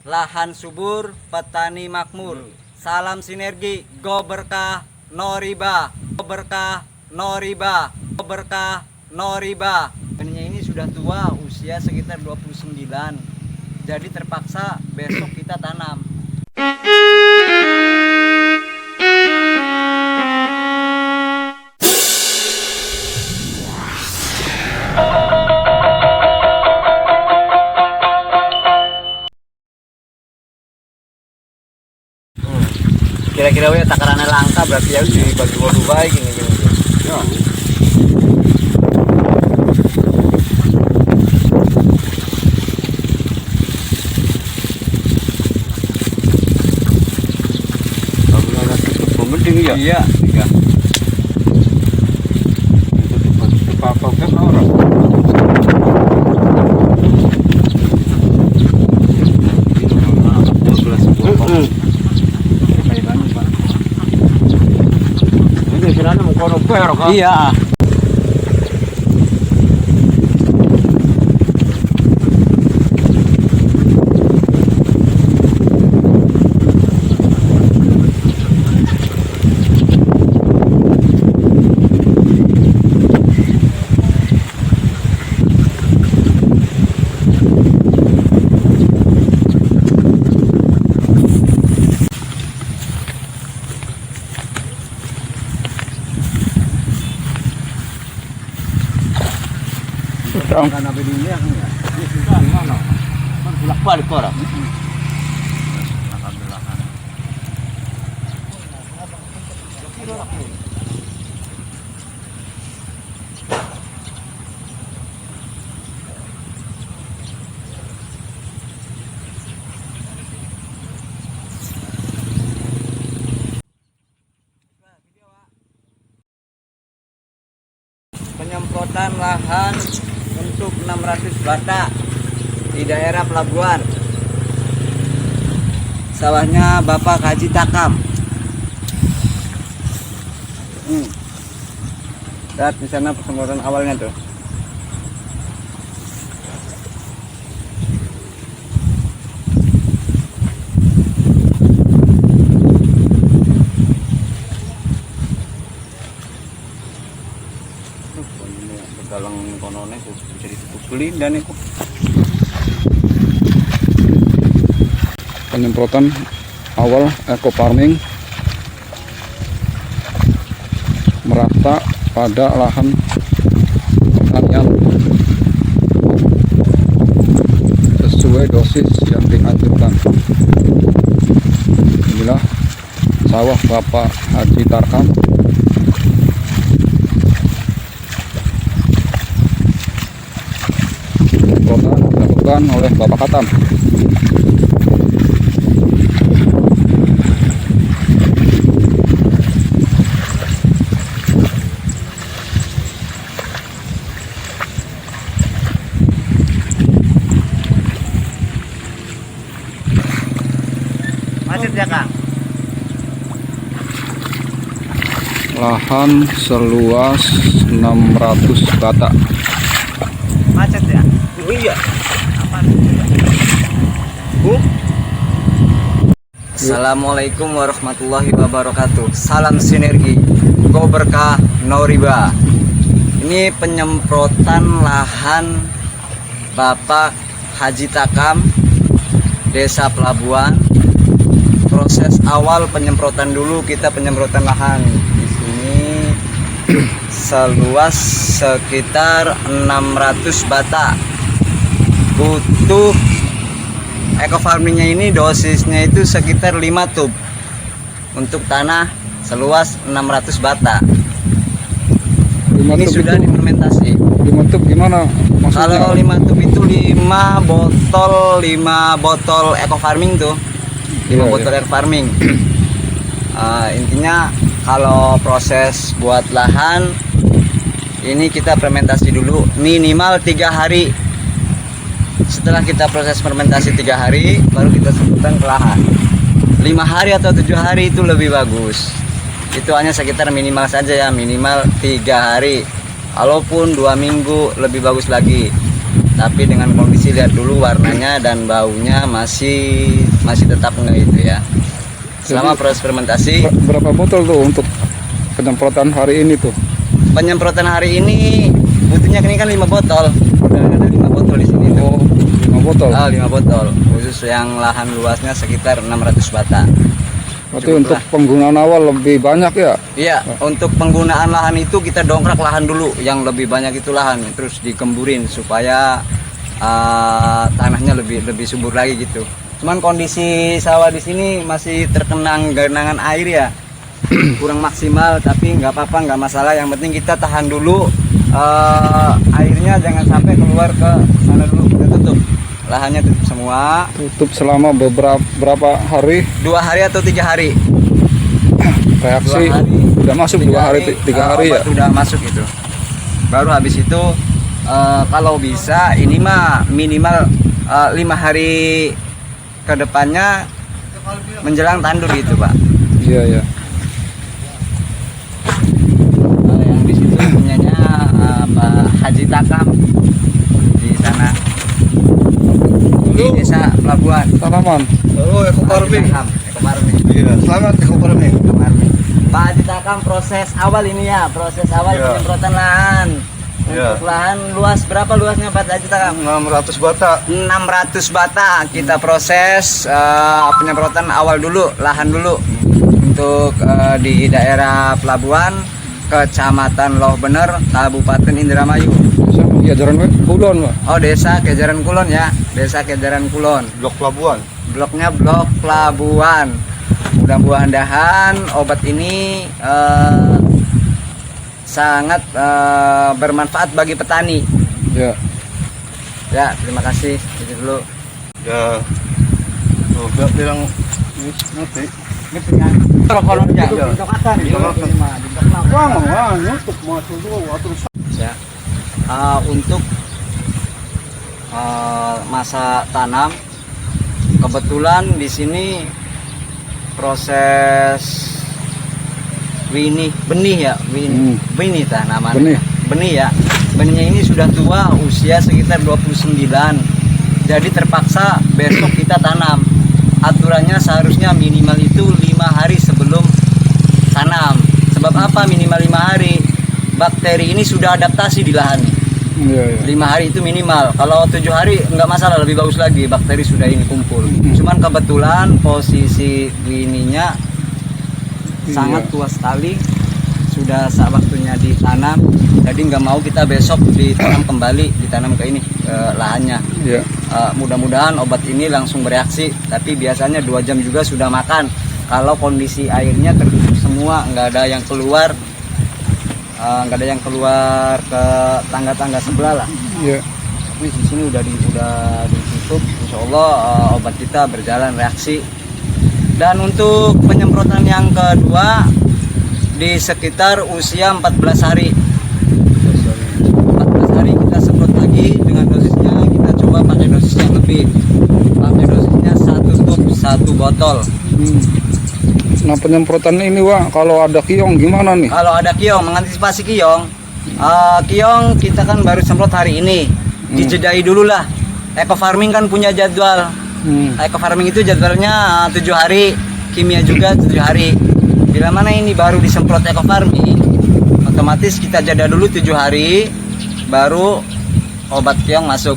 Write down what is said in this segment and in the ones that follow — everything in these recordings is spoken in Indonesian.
Lahan subur, petani makmur. Salam sinergi, go berkah, no riba. Go berkah, no riba. Go berkah, no riba. Petaninya ini sudah tua, usia sekitar 29. Jadi terpaksa besok kita tanam. Kira-kira we takarannya langka berarti ya dibagi dua baik gini. Ya. Pemending ya? Iya. Iya. Apa kan orang? Iya. Karena bedanya enggak. Ini sudah mana? Kan bolak-balik orang. Penyemprotan lahan untuk 600 bata di daerah pelabuhan. Sawahnya Bapak Haji Takam. Lihat di sana penyemprotan awalnya tuh. Dalang konone ku jadi beli dan itu penyemprotan awal eco farming merata pada lahan pertanian sesuai dosis yang dianjurkan. Inilah sawah Bapak Haji Tarkam. Dilakukan oleh Bapak Katam. Macet ya, Kang? Lahan seluas 600 bata. Macet ya? oh iya. Assalamualaikum warahmatullahi wabarakatuh. Salam sinergi, go berkah, no riba. Ini penyemprotan lahan Bapak Haji Takam, Desa Pelabuhan. Proses awal penyemprotan dulu, kita penyemprotan lahan di sini seluas sekitar 600 bata. Butuh eco farmingnya ini dosisnya itu sekitar 5 tub untuk tanah seluas 600 bata. Ini sudah diimplementasi. 5 tub gimana maksudnya? Kalau 5 tub itu 5 botol eco farming tuh. 5 botol eco farming. Intinya kalau proses buat lahan ini kita fermentasi dulu minimal 3 hari. Setelah kita proses fermentasi 3 hari baru kita semprotkan ke lahan. 5 hari atau 7 hari itu lebih bagus. Itu hanya sekitar minimal saja ya, minimal 3 hari. Walaupun 2 minggu lebih bagus lagi. tapi dengan kondisi lihat dulu warnanya dan baunya masih tetap enggak itu ya. Selama proses fermentasi. Berapa botol tuh untuk penyemprotan hari ini tuh? Penyemprotan hari ini butuhnya ini kan 5 botol. Udah ada 5 botol di sini tuh. Oh, 5 botol. 5 botol. Khusus yang lahan luasnya sekitar 600 bata. Berarti Cukup untuk lah. penggunaan awal lebih banyak ya? Iya, untuk penggunaan lahan itu kita dongkrak lahan dulu, yang lebih banyak itu lahan, terus dikemburin supaya tanahnya lebih subur lagi gitu. Cuman kondisi sawah di sini masih terkenang genangan air ya, kurang maksimal, tapi nggak apa-apa, nggak masalah. Yang penting kita tahan dulu airnya, jangan sampai keluar ke sana dulu. Kita tutup lahannya, tutup semua. Tutup selama berapa hari? 2 hari atau 3 hari. Reaksi 2 hari. udah masuk 2 hari, 3 hari ya? Obat udah masuk itu. Baru habis itu kalau bisa ini mah minimal 5 hari ke depannya menjelang tandur gitu Pak. Iya ya. Yang di situ punyanya Pak Haji Takam di sana di desa Pelabuhan. Tanaman. Oh, Eko Farming. Eko Farming. Iya, selamat Eko Farming. Eko Farming. Pak Haji Takam proses awal ini ya, proses awal Iya. penyemprotan lahan. Iya. Untuk lahan luas berapa luasnya Pak Haji Takam? 600 bata. 600 bata kita proses penyemprotan awal dulu, lahan dulu untuk di daerah Pelabuhan, Kecamatan Loh Bener, Kabupaten Indramayu. Ya jalan Kulon, Pak. Oh, Desa Kejaran Kulon ya, Desa Kejaran Kulon. Blok Pelabuhan. Bloknya Blok Pelabuhan. Mudah-mudahan obat ini sangat bermanfaat bagi petani. Ya. Ya, terima kasih. Itu dulu. Ya. Tuh, gak bilang nanti. Kalau Ya. ya. Nutup masuk dulu terus. Ya. Untuk masa tanam, kebetulan di sini proses benih ya, benih tah namanya. Benih ya. Benihnya ini sudah tua, usia sekitar 29. Jadi terpaksa besok kita tanam. Aturannya seharusnya minimal itu 5 hari sebelum tanam. Sebab apa minimal 5 hari? Bakteri ini sudah adaptasi di lahan. Iya, 5 hari itu minimal. Kalau 7 hari nggak masalah, lebih bagus lagi, bakteri sudah ini kumpul. Cuman kebetulan posisi ininya sangat tua sekali, sudah saat waktunya ditanam. Jadi nggak mau kita besok ditanam kembali, ditanam ke ini lahannya. Iya. Mudah-mudahan obat ini langsung bereaksi, tapi biasanya 2 jam juga sudah makan. Kalau kondisi airnya tertutup semua, nggak ada yang keluar. Nggak ada yang keluar ke tangga-tangga sebelah lah. Iya. Tapi di sini udah ditutup. Insya Allah obat kita berjalan reaksi. Dan untuk penyemprotan yang kedua di sekitar usia 14 hari. 14 hari kita semprot lagi dengan dosisnya, kita coba pakai dosis yang lebih. Pakai dosisnya 1 tub 1 botol. Nah penyemprotan ini Wak, kalau ada kiong gimana nih? Kalau ada kiong, mengantisipasi kiong, kiong kita kan baru semprot hari ini, dijedai dulu lah. Eko Farming kan punya jadwal. Eko Farming itu jadwalnya 7 hari, kimia juga 7 hari. Bila mana ini baru disemprot Eko Farming, otomatis kita jeda dulu 7 hari, baru obat kiong masuk.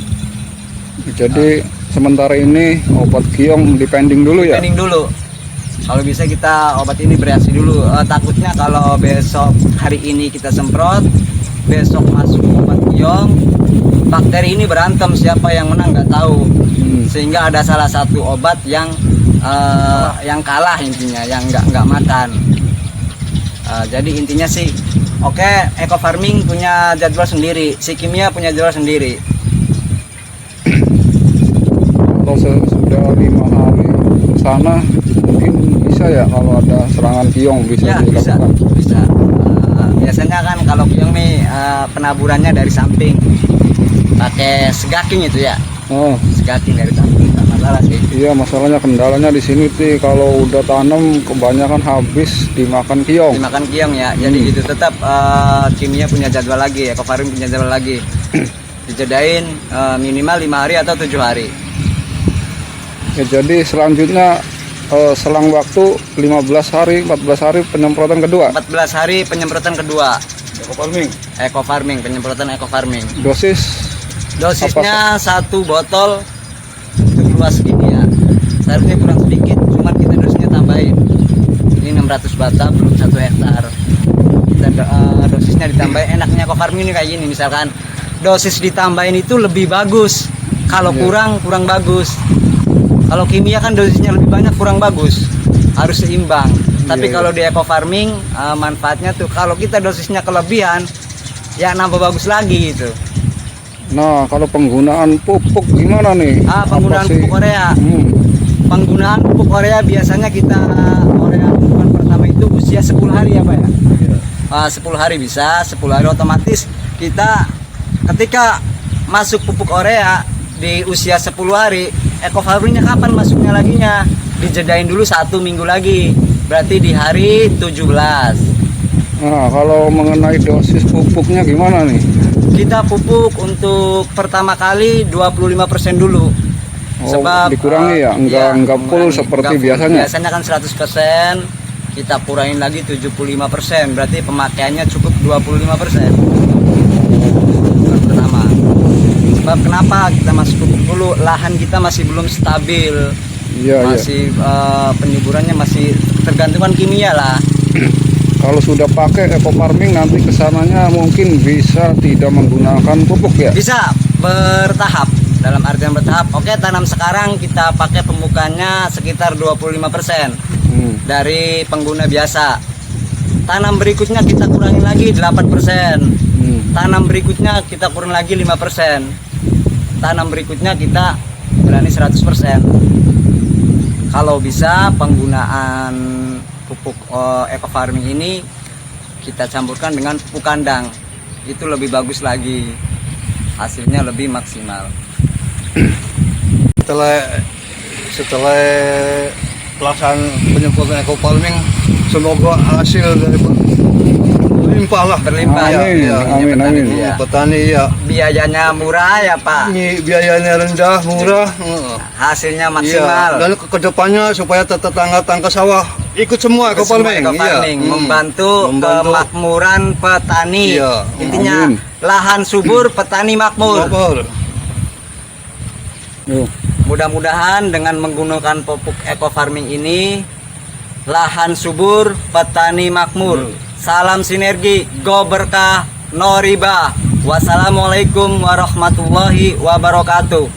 Jadi sementara ini obat kiong dipending dulu ya? Pending dulu. Kalau bisa kita obat ini bereaksi dulu. Takutnya kalau besok hari ini kita semprot, besok masuk obat kiong, bakteri ini berantem, siapa yang menang nggak tahu. Sehingga ada salah satu obat yang kalah intinya, yang nggak makan. Jadi intinya sih, oke, Eko Farming punya jadwal sendiri, si kimia punya jadwal sendiri. Kalau sudah 5 hari ke sana mungkin bisa ya, kalau ada serangan kiong bisa Ya, bisa. dilakukan. Biasanya kan kalau kiong nih penaburannya dari samping, pakai segaking itu ya, Oh segaking dari samping, nggak masalah sih. iya, masalahnya kendalanya di sini sih kalau udah tanam kebanyakan habis dimakan kiong. Dimakan kiong ya, jadi gitu. Tetap kimia punya jadwal lagi, Eko Farming punya jadwal lagi. Di dijedain minimal 5 hari atau 7 hari. Ya, jadi selanjutnya selang waktu 15 hari 14 hari penyemprotan kedua. 14 hari penyemprotan kedua. Eco farming. Penyemprotan eco farming. Dosisnya Satu botol untuk luas gini ya. Seharusnya kurang sedikit, cuma kita dosisnya tambahin. Ini 600 batang belum 1 hektar. Kita dosisnya ditambahin. Enaknya eco farming ini kayak gini, misalkan dosis ditambahin itu lebih bagus. Kalau kurang bagus. Kalau kimia kan dosisnya lebih banyak, kurang bagus. Harus seimbang. Tapi kalau di eco farming manfaatnya tuh kalau kita dosisnya kelebihan ya nambah bagus lagi gitu. Nah, kalau penggunaan pupuk gimana nih? Penggunaan pupuk urea. Penggunaan pupuk urea biasanya kita urea pupukan pertama itu usia 10 hari ya Pak ya? 10 hari bisa, 10 hari otomatis kita ketika masuk pupuk urea di usia 10 hari, eco farmingnya kapan masuknya laginya? Dijedain dulu 1 minggu lagi, berarti di hari 17. Nah, kalau mengenai dosis pupuknya gimana nih? Kita pupuk untuk pertama kali 25% dulu. Sebab dikurangi ya, enggak full seperti biasanya. Biasanya kan 100%, kita kurangin lagi 75%, berarti pemakaiannya cukup 25%. Pertama. Sebab kenapa kita masuk pupuk dulu? Lahan kita masih belum stabil. Masih penyuburannya masih tergantungan kimia lah. Kalau sudah pakai eco farming nanti kesananya mungkin bisa tidak menggunakan pupuk ya? Bisa bertahap, dalam artian bertahap. Oke, tanam sekarang kita pakai pemupukannya sekitar 25% dari pengguna biasa. Tanam berikutnya kita kurangi lagi 8%. Tanam berikutnya kita kurang lagi 5%. Tanam berikutnya kita berani 100%. Kalau bisa penggunaan pupuk eco farming ini kita campurkan dengan pupuk kandang, itu lebih bagus lagi, hasilnya lebih maksimal. Setelah pelaksanaan penyemprotan eco farming, semoga hasil dari berlimpah. Amin. Ya. Petani ya Biayanya murah ya Pak. biayanya rendah, murah. Hasilnya maksimal. Dan kedepannya supaya tetangga-tangga sawah ikut semua eco farming. Membantu kemakmuran petani. Intinya lahan subur, petani makmur. Mudah-mudahan dengan menggunakan pupuk eco farming ini lahan subur, petani makmur. Salam sinergi, go berkah, no riba. Wassalamualaikum warahmatullahi wabarakatuh.